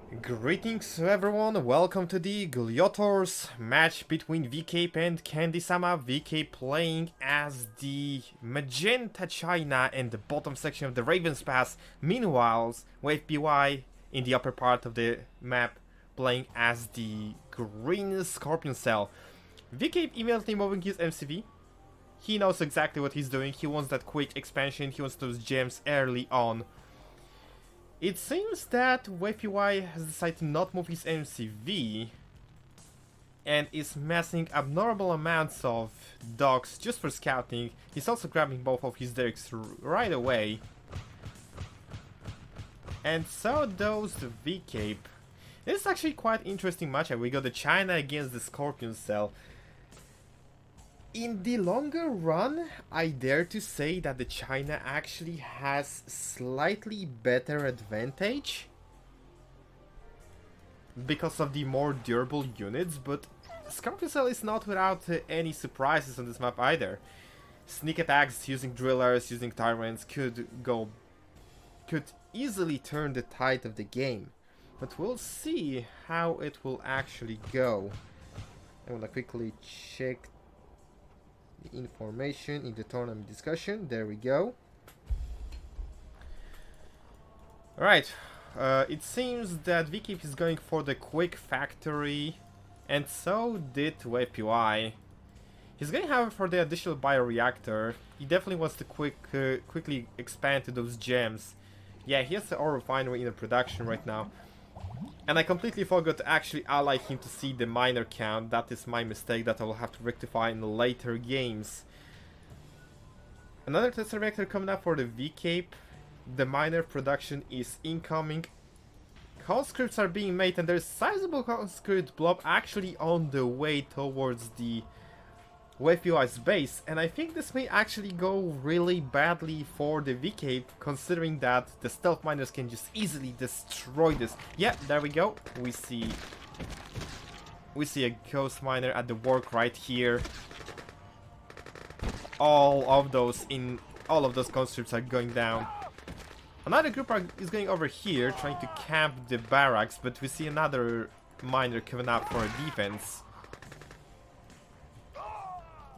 Greetings everyone, welcome to the Gliotour's match between VCape and Candy-sama. VCape playing as the Magenta China in the bottom section of the Raven's Pass. Meanwhile, WavePY in the upper part of the map playing as the Green Scorpion Cell. VCape immediately moving his MCV. He knows exactly what he's doing, he wants that quick expansion, he wants those gems early on. It seems that WavePY has decided to not move his MCV and is massing abnormal amounts of dogs just for scouting. He's also grabbing both of his derricks right away. And so does the VCape. This is actually quite interesting matchup. We got the China against the Scorpion Cell. In the longer run, I dare to say that the China actually has slightly better advantage because of the more durable units, but Scorpion Cell is not without any surprises on this map either. Sneak attacks using drillers, using tyrants could easily turn the tide of the game, but we'll see how it will actually go. I'm gonna quickly check information in the tournament discussion. There we go. Alright, it seems that VCape is going for the quick factory, and so did WavePY. He's going, however, for the additional bioreactor. He definitely wants to quickly expand to those gems. Yeah, he has the ore refinery in the production right now. And I completely forgot to actually ally him to see the miner count. That is my mistake that I will have to rectify in later games. Another test reactor coming up for the VCape. The miner production is incoming. Conscripts are being made and there's a sizable conscript blob actually on the way towards the WavePY's base, and I think this may actually go really badly for the VCape, considering that the stealth miners can just easily destroy this. Yeah, there we go. We see a ghost miner at the work right here. All of those conscripts are going down. Another group is going over here, trying to camp the barracks, but we see another miner coming up for a defense.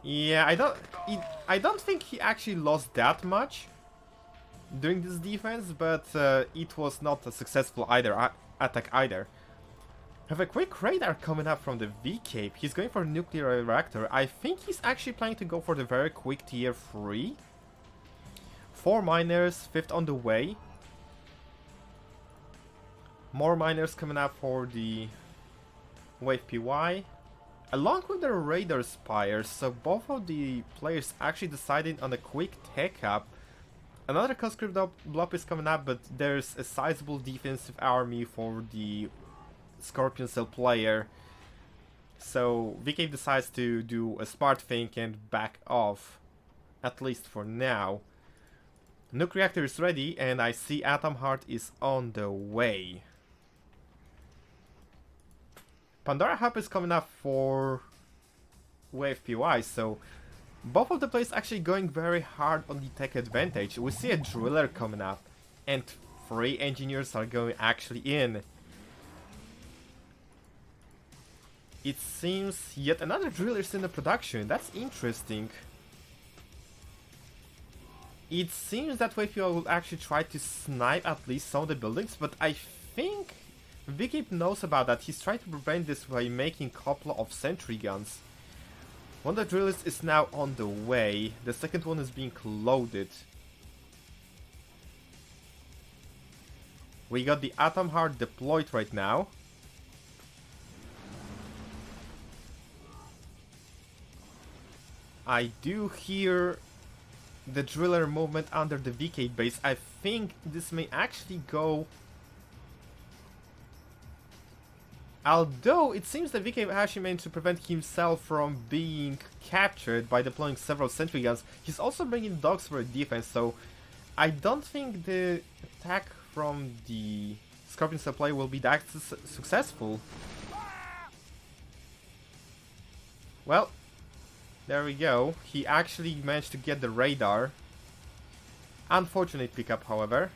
Yeah, I don't think he actually lost that much during this defense, but it was not a successful attack either. Have a quick radar coming up from the VCape. He's going for a nuclear reactor. I think he's actually planning to go for the very quick tier 3. 4 miners, 5th on the way. More miners coming up for the WavePY. Along with the radar spires, so both of the players actually decided on a quick tech up. Another conscript blob is coming up, but there's a sizable defensive army for the Scorpion Cell player. So VCape decides to do a smart thing and back off, at least for now. Nuke reactor is ready, and I see Atom Heart is on the way. Pandora Hub is coming up for WavePY, so both of the players actually going very hard on the tech advantage. We see a driller coming up, and 3 engineers are going actually in. It seems yet another driller is in the production. That's interesting. It seems that WavePY will actually try to snipe at least some of the buildings, but I think VCape knows about that. He's trying to prevent this by making a couple of sentry guns. One of the drillers is now on the way. The second one is being loaded. We got the Atom Heart deployed right now. I do hear the driller movement under the VCape base. I think this may actually go. Although it seems that VCape actually managed to prevent himself from being captured by deploying several sentry guns. He's also bringing dogs for a defense, so I don't think the attack from the Scorpion Cell player will be that successful. Well, there we go. He actually managed to get the radar. Unfortunate pickup, however.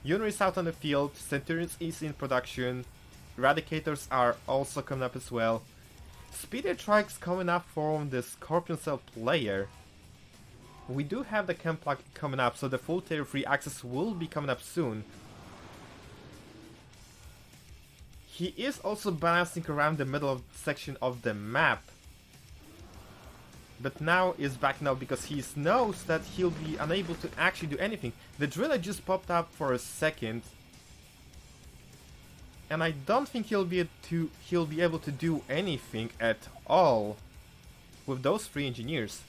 Yunri is out on the field, Centurions is in production, Eradicators are also coming up as well. Speeder Trikes coming up from the Scorpion Cell player. We do have the Chem Plug coming up, so the full tier 3 access will be coming up soon. He is also balancing around the middle section of the map. But now is back now because he knows that he'll be unable to actually do anything. The driller just popped up for a second. And I don't think he'll be able to do anything at all with those 3 engineers.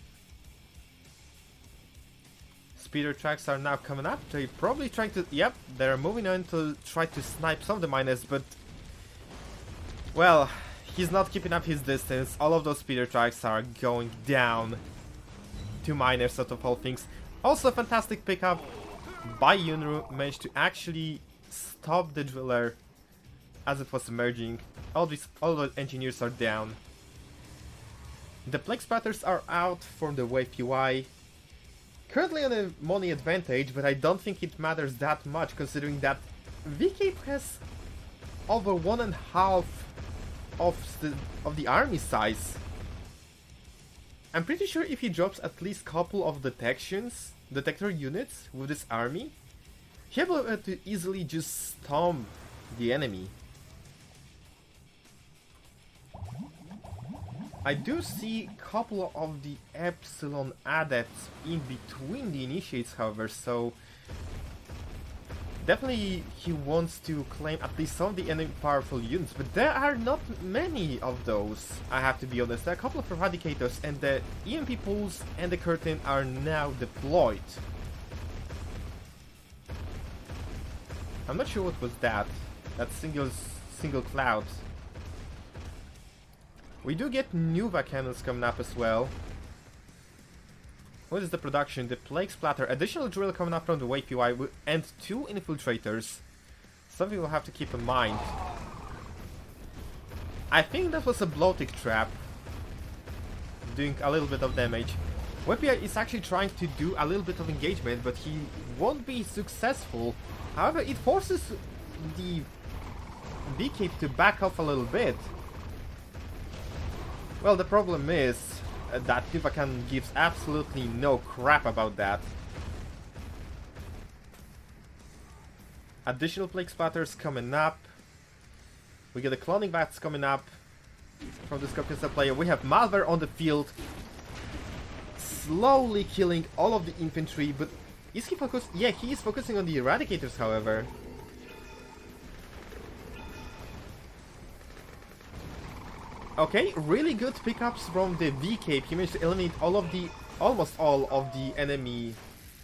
Speeder tracks are now coming up. They're probably trying to... Yep, they're moving on to try to snipe some of the miners, but... Well, he's not keeping up his distance. All of those speeder tracks are going down to miners out of all things. Also a fantastic pickup by Yunru. Managed to actually stop the driller as it was emerging. All the engineers are down. The plague spatters are out from the WavePY. Currently on a money advantage, but I don't think it matters that much considering that VCape has over 1.5 of the army size. I'm pretty sure if he drops at least couple of detector units with this army, he'll be able to easily just stomp the enemy. I do see a couple of the Epsilon adepts in between the initiates, however, so definitely he wants to claim at least some of the enemy powerful units, but there are not many of those, I have to be honest. There are a couple of Eradicators, and the EMP pools and the curtain are now deployed. I'm not sure what was that single cloud. We do get Nuva cannons coming up as well. What is the production? The Plague Splatter, additional drill coming up from the WavePY, and 2 infiltrators. Something we'll have to keep in mind. I think that was a bloating trap, doing a little bit of damage. WavePY is actually trying to do a little bit of engagement, but he won't be successful. However, it forces the VCape to back off a little bit. Well, the problem is that Nuva Cannon gives absolutely no crap about that. Additional Plague Splatters coming up. We get the Cloning Bats coming up from the Scorpion Cell player. We have Malware on the field, slowly killing all of the infantry, but is he focused? Yeah, he is focusing on the Eradicators, however. Okay, really good pickups from the VCape. He managed to eliminate almost all of the enemy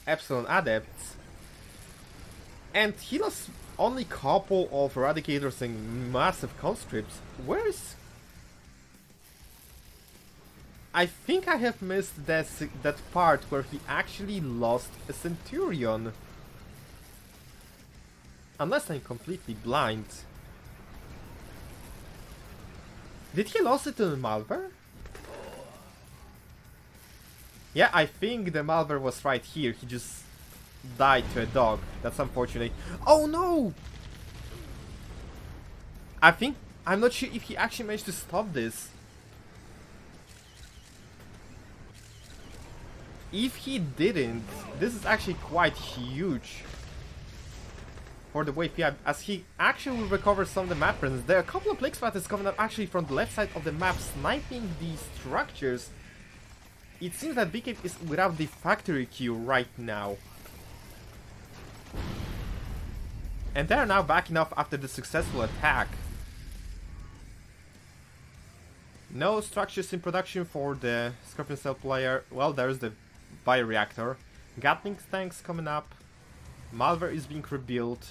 Epsilon adepts. And he lost only a couple of Eradicators and massive conscripts. Where is... I think I have missed that part where he actually lost a Centurion. Unless I'm completely blind. Did he lose it to the Malware? Yeah, I think the Malware was right here. He just died to a dog. That's unfortunate. Oh no! I'm not sure if he actually managed to stop this. If he didn't, this is actually quite huge for the WavePY, as he actually will recover some of the map presence. There are a couple of Plague Spatters coming up actually from the left side of the map, sniping these structures. It seems that VCape is without the factory queue right now. And they are now backing off after the successful attack. No structures in production for the Scorpion Cell player. Well, there's the bioreactor. Gatling tanks coming up. Malware is being rebuilt.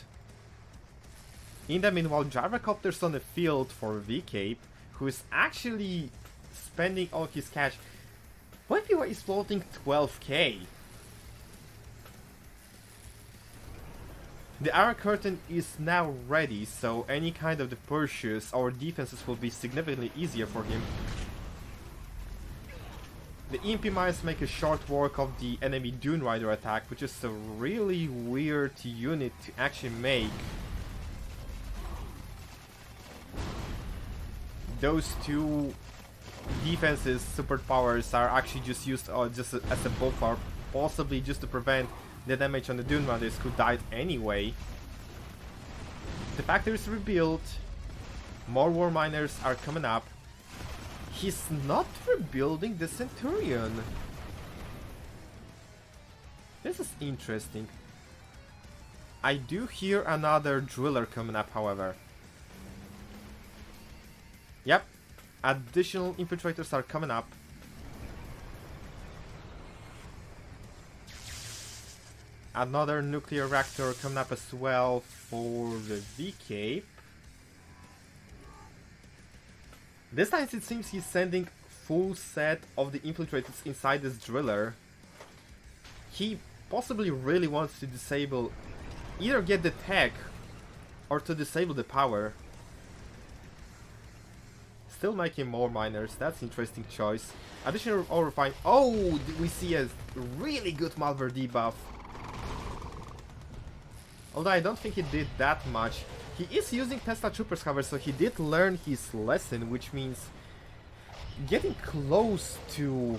In the meanwhile, Gyrocopters on the field for VCape, who is actually spending all his cash. WavePY is floating 12k. The Arrow Curtain is now ready, so any kind of the purchase or defenses will be significantly easier for him. The EMP mines make a short work of the enemy Dune Rider attack, which is a really weird unit to actually make. Those two defenses, superpowers, are actually just used just as a buffer, possibly just to prevent the damage on the Dune Riders who died anyway. The factory is rebuilt. More war miners are coming up. He's not rebuilding the Centurion. This is interesting. I do hear another driller coming up, however. Yep, additional infiltrators are coming up. Another nuclear reactor coming up as well for the VCape. This time it seems he's sending full set of the infiltrators inside this driller. He possibly really wants to disable, either get the tech or to disable the power. Still making more miners, that's an interesting choice. Additional ore refine. Oh, we see a really good Malware debuff. Although I don't think he did that much. He is using Tesla Troopers, however, so he did learn his lesson, which means getting close to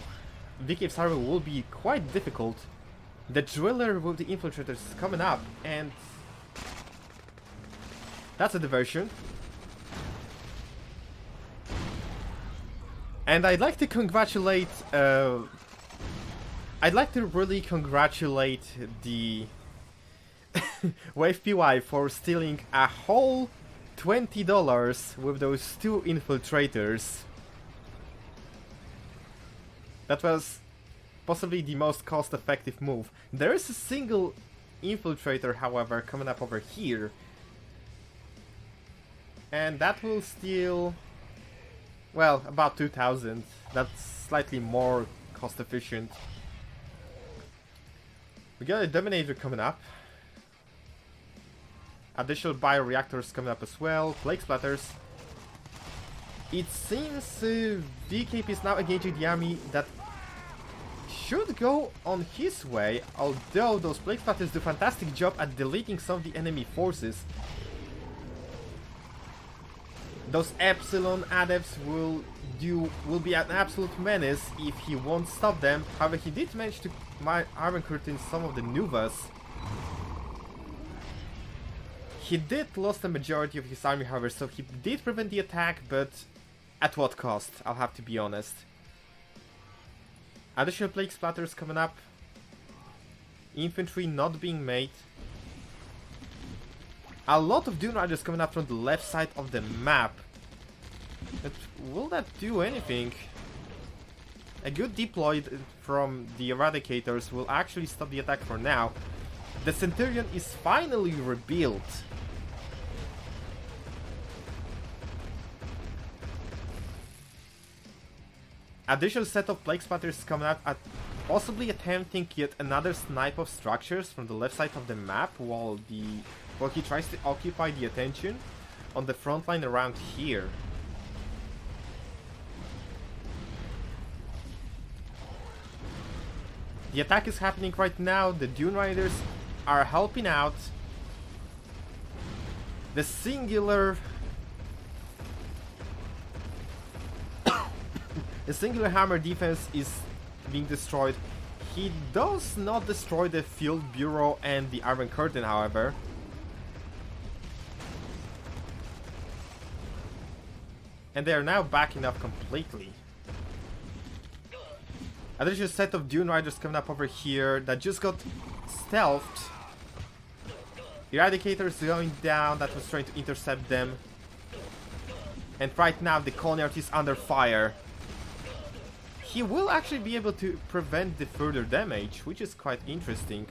VCape's armor will be quite difficult. The driller with the infiltrators is coming up, and that's a diversion. And I'd like to congratulate, I'd like to really congratulate the WavePY for stealing a whole $20 with those two infiltrators. That was possibly the most cost-effective move. There is a single infiltrator, however, coming up over here. And that will steal, well, about 2,000. That's slightly more cost-efficient. We got a Dominator coming up. Additional bioreactors coming up as well. Plague splatters. It seems VCape is now engaging the army that should go on his way, although those plague splatters do a fantastic job at deleting some of the enemy forces. Those Epsilon adepts will be an absolute menace if he won't stop them. However, he did manage to Iron Curtain some of the Nuvas. He did lose the majority of his army, however, so he did prevent the attack, but at what cost? I'll have to be honest. Additional plague splatters coming up. Infantry not being made. A lot of Dune Riders coming up from the left side of the map. But will that do anything? A good deploy from the Eradicators will actually stop the attack for now. The Centurion is finally rebuilt. Additional set of plague splatters coming out at possibly attempting yet another snipe of structures from the left side of the map while he tries to occupy the attention on the front line around here. The attack is happening right now. The Dune Riders are helping out. The singular hammer defense is being destroyed. He does not destroy the Field Bureau and the Iron Curtain, however. And they are now backing up completely. Additional set of Dune Riders coming up over here that just got stealthed. Eradicators going down, that was trying to intercept them. And right now the Coneyard is under fire. He will actually be able to prevent the further damage, which is quite interesting.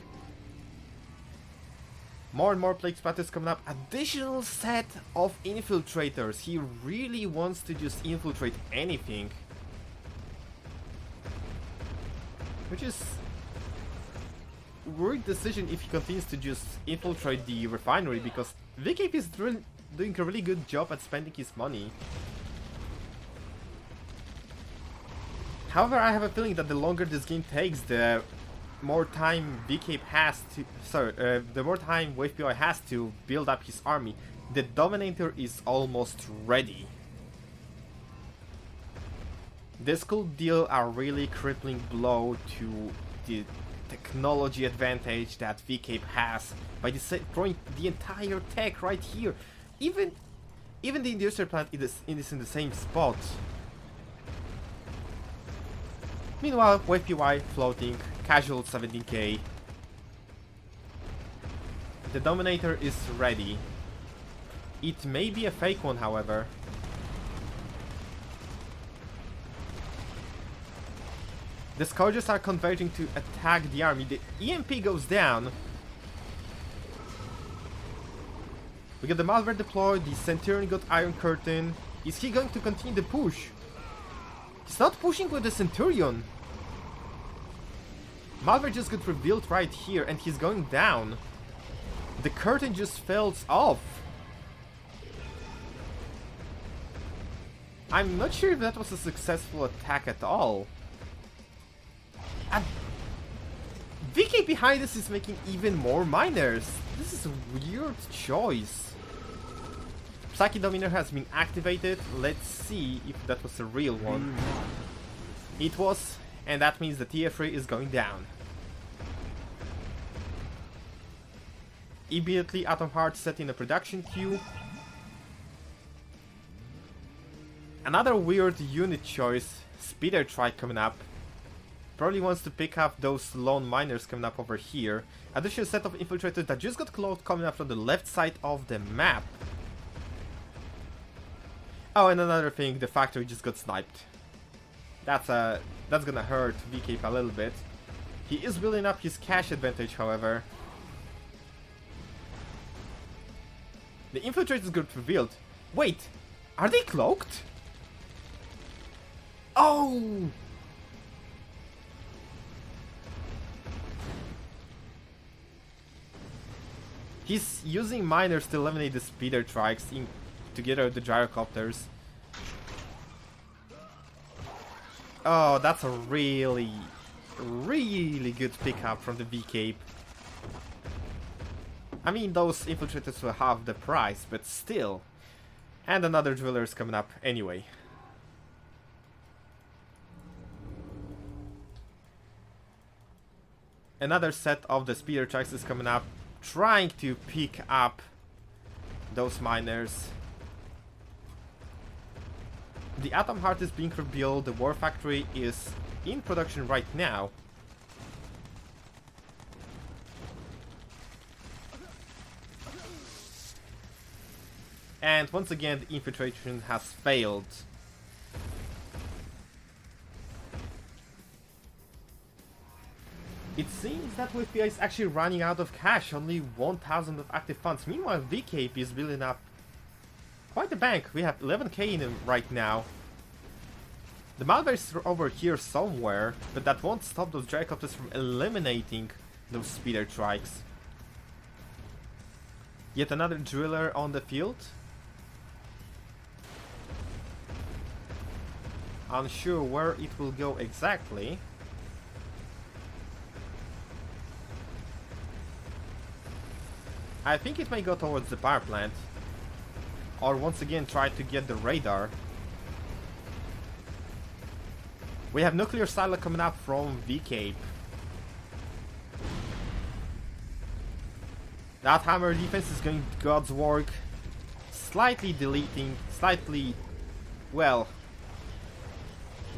More and more plague splatters coming up. Additional set of infiltrators. He really wants to just infiltrate anything. Which is a weird decision if he continues to just infiltrate the refinery, because VCape is doing a really good job at spending his money. However, I have a feeling that the longer this game takes, the more time VCape has to... the more time WavePY has to build up his army. The Dominator is almost ready. This could deal a really crippling blow to the technology advantage that VCape has by destroying the entire tech right here. Even the industrial plant is in the same spot. Meanwhile, WavePY floating, casual 17k. The Dominator is ready. It may be a fake one, however. The Scourges are converging to attack the army. The EMP goes down. We got the Malware deployed, the Centurion got Iron Curtain. Is he going to continue the push? He's not pushing with the Centurion. Malware just got revealed right here and he's going down. The curtain just falls off. I'm not sure if that was a successful attack at all. And VK behind us is making even more miners. This is a weird choice. Psyche Dominator has been activated. Let's see if that was a real one. It was, and that means the TF3 is going down. Immediately Atom Heart set in a production queue. Another weird unit choice, Speeder Trike coming up. Probably wants to pick up those lone miners coming up over here. Additional set of infiltrators that just got close coming up from the left side of the map. Oh, and another thing, the factory just got sniped. That's gonna hurt VCape a little bit. He is building up his cash advantage, however. The infiltrators got revealed. Wait, are they cloaked? Oh! He's using miners to eliminate the speeder trikes together with the gyrocopters. Oh, that's a really, really good pickup from the VCape. I mean, those infiltrators will have the price, but still. And another driller is coming up anyway. Another set of the speeder trikes is coming up, trying to pick up those miners. The Atom Heart is being rebuilt, the War Factory is in production right now. And once again, the infiltration has failed. It seems that WavePY is actually running out of cash, only 1,000 of active funds. Meanwhile, VCape is building up quite a bank. We have 11k in him right now. The malware is over here somewhere, but that won't stop those gyrocopters from eliminating those speeder trikes. Yet another driller on the field. Unsure where it will go exactly. I think it may go towards the power plant. Or once again try to get the radar. We have nuclear silo coming up from VCape. That hammer defense is going God's work. Slightly deleting, slightly, well,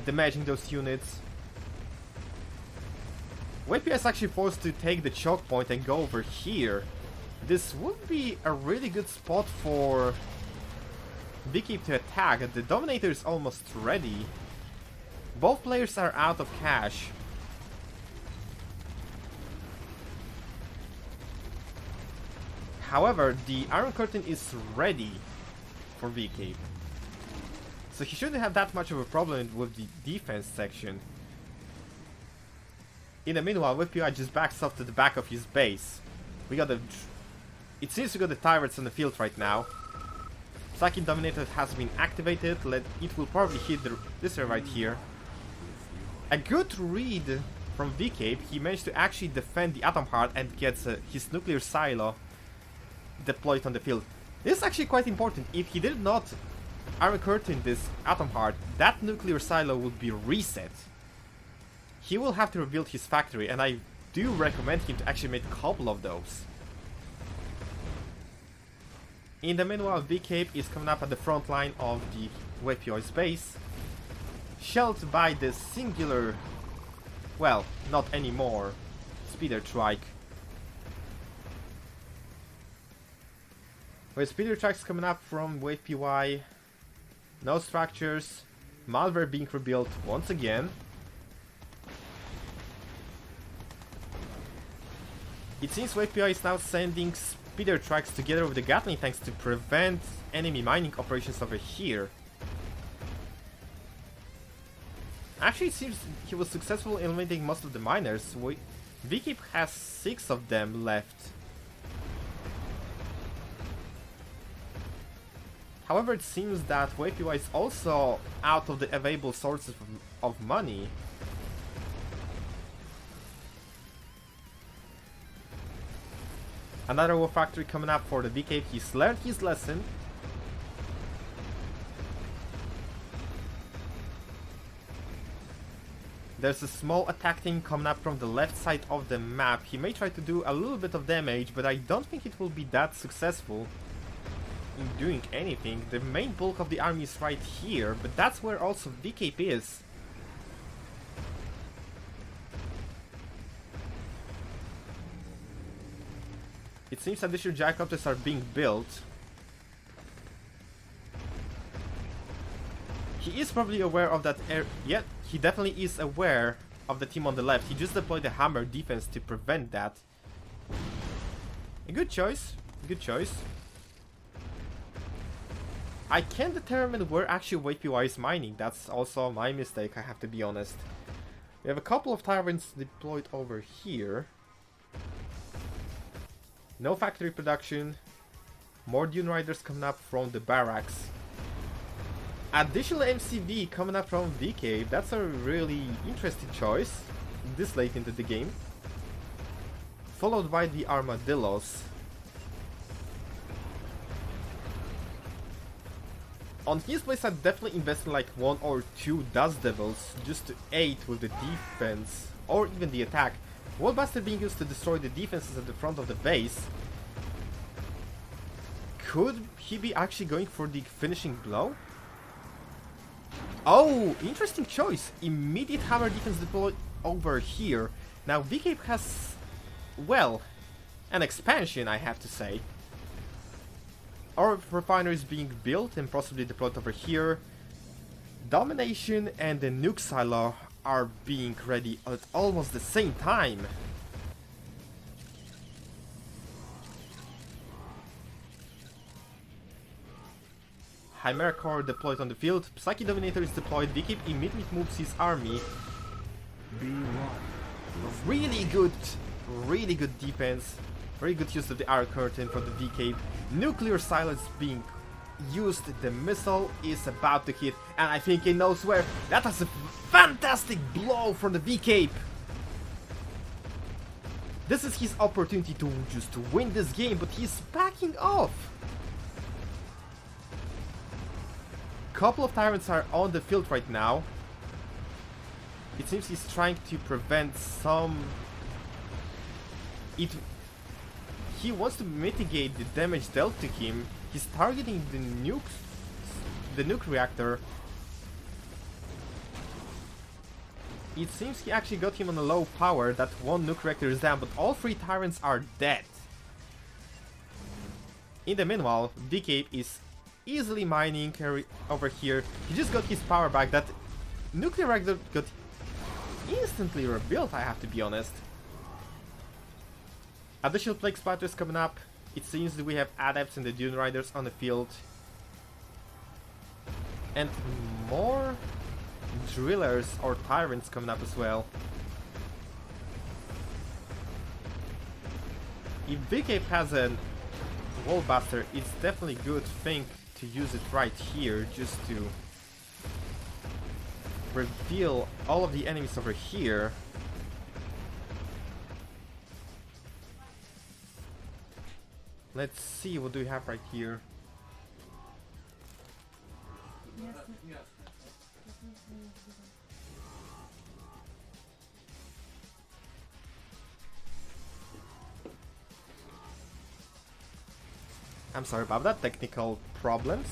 damaging those units. WavePY is actually forced to take the choke point and go over here. This would be a really good spot for VCape to attack. The Dominator is almost ready. Both players are out of cash. However, the Iron Curtain is ready for VCape. So he shouldn't have that much of a problem with the defense section. In the meanwhile, WavePY just backs off to the back of his base. We got the... It seems we got the turrets on the field right now. Psychic Dominator has been activated. It will probably hit this right here. A good read from VCape. He managed to actually defend the Atom Heart and gets his nuclear silo deployed on the field. This is actually quite important. If he did not Armor Curtain this Atom Heart, that nuclear silo would be reset. He will have to rebuild his factory, and I do recommend him to actually make a couple of those. In the meanwhile, VCape is coming up at the front line of the WavePY's base, shelled by the singular, well, not anymore, Speeder Trike. With Speeder Trikes coming up from WavePY, no structures, malware being rebuilt once again. It seems WavePY is now sending Speeder Trikes together with the Gatling tanks to prevent enemy mining operations over here. Actually, it seems he was successful in eliminating most of the miners. VCape has 6 of them left. However, it seems that WavePY is also out of the available sources of money. Another war factory coming up for the VCape. He's learned his lesson. There's a small attack team coming up from the left side of the map. He may try to do a little bit of damage, but I don't think it will be that successful in doing anything. The main bulk of the army is right here, but that's where also VCape is. It seems additional gyrocopters are being built. He is probably aware of that yeah, he definitely is aware of the team on the left. He just deployed the hammer defense to prevent that. A good choice. Good choice. I can't determine where actually WavePY is mining. That's also my mistake, I have to be honest. We have a couple of tyrants deployed over here. No factory production. More Dune Riders coming up from the barracks. Additional MCV coming up from VCape. That's a really interesting choice this late into the game. Followed by the Armadillos. On his place, I'd definitely invest in like 1 or 2 Dust Devils just to aid with the defense or even the attack. Wallbuster being used to destroy the defenses at the front of the base. Could he be actually going for the finishing blow? Oh, interesting choice. Immediate hammer defense deployed over here. Now VCape has, well, an expansion, I have to say. Our refinery is being built and possibly deployed over here. Domination and the nuke silo are being ready at almost the same time. Chimera Core deployed on the field. Psyche Dominator is deployed. VCape immediately moves his army. Really good defense. Very good use of the arrow curtain from the VCape. Nuclear silence being used. The missile is about to hit, and I think he knows where. That was a fantastic blow from the VCape. This is his opportunity to just win this game, but he's backing off. Couple of tyrants are on the field right now. It seems he's trying to prevent some. He wants to mitigate the damage dealt to him. He's targeting the nuke reactor. It seems he actually got him on a low power. That one nuke reactor is down, but all 3 tyrants are dead. In the meanwhile, VCape is easily mining over here. He just got his power back. That nuclear reactor got instantly rebuilt, I have to be honest. Additional plague splatters coming up. It seems that we have adepts and the Dune Riders on the field. And more drillers or tyrants coming up as well. If VCape has a wallbuster, it's definitely a good thing to use it right here just to reveal all of the enemies over here. Let's see, what do we have right here? I'm sorry about that, technical problems.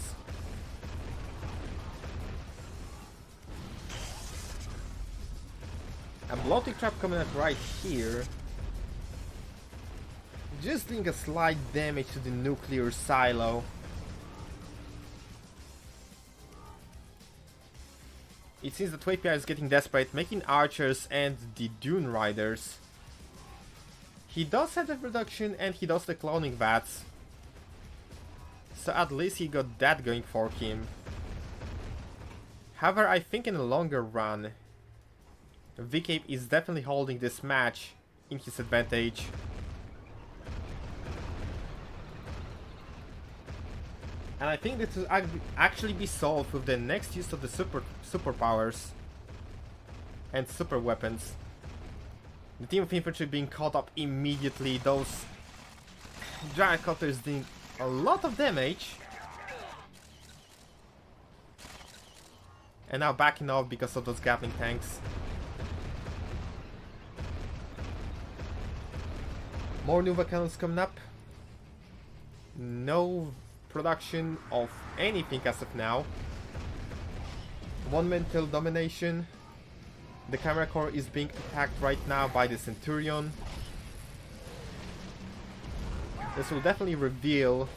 A bloating trap coming up right here. Just doing a slight damage to the nuclear silo. It seems that WavePY is getting desperate, making archers and the Dune Riders. He does have the reduction and he does the cloning vats. So at least he got that going for him. However, I think in the longer run, VCape is definitely holding this match in his advantage. And I think this will actually be solved with the next use of the superpowers and super weapons. The team of infantry being caught up immediately, those giant cutters doing a lot of damage. And now backing off because of those Gatling tanks. More Nuva cannons coming up. No production of anything as of now. One mental domination. The camera core is being attacked right now by the Centurion. This will definitely reveal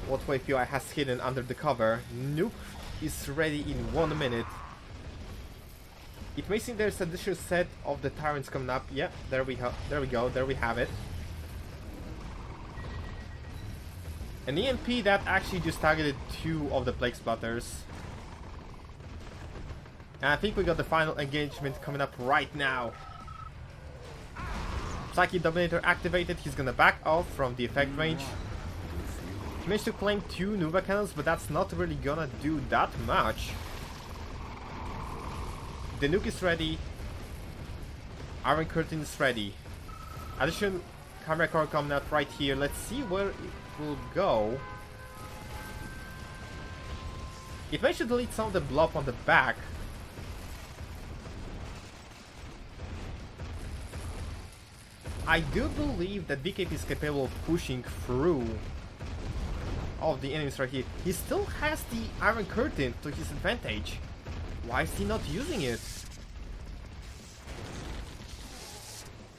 what WavePY has hidden under the cover. Nuke is ready in 1 minute. It may seem there's an additional set of the Tyrants coming up. Yeah, there we go, there we have it. An EMP that actually just targeted 2 of the Plague Splatters. And I think we got the final engagement coming up right now. Psyche Dominator activated, he's gonna back off from the effect range. He managed to claim 2 Nuva cannons, but that's not really gonna do that much. The nuke is ready. Iron Curtain is ready. Additional camera core coming out right here. Let's see where it will go. It managed to delete some of the blob on the back. I do believe that VCape is capable of pushing through all of the enemies right here. He still has the Iron Curtain to his advantage. Why is he not using it?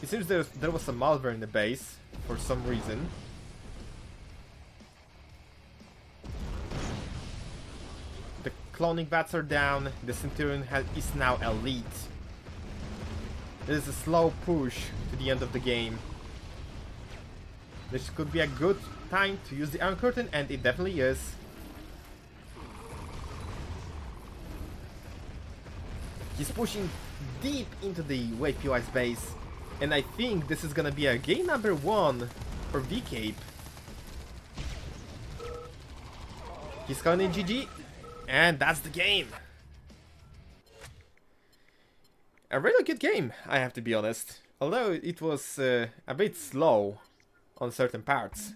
It seems there was some malware in the base for some reason. The cloning bats are down. The Centurion is now elite. This is a slow push to the end of the game. This could be a good time to use the Iron Curtain, and it definitely is. He's pushing deep into the WavePY's base, and I think this is gonna be a game number 1 for VCape. He's calling in GG, and that's the game. A really good game, I have to be honest. Although it was a bit slow on certain parts.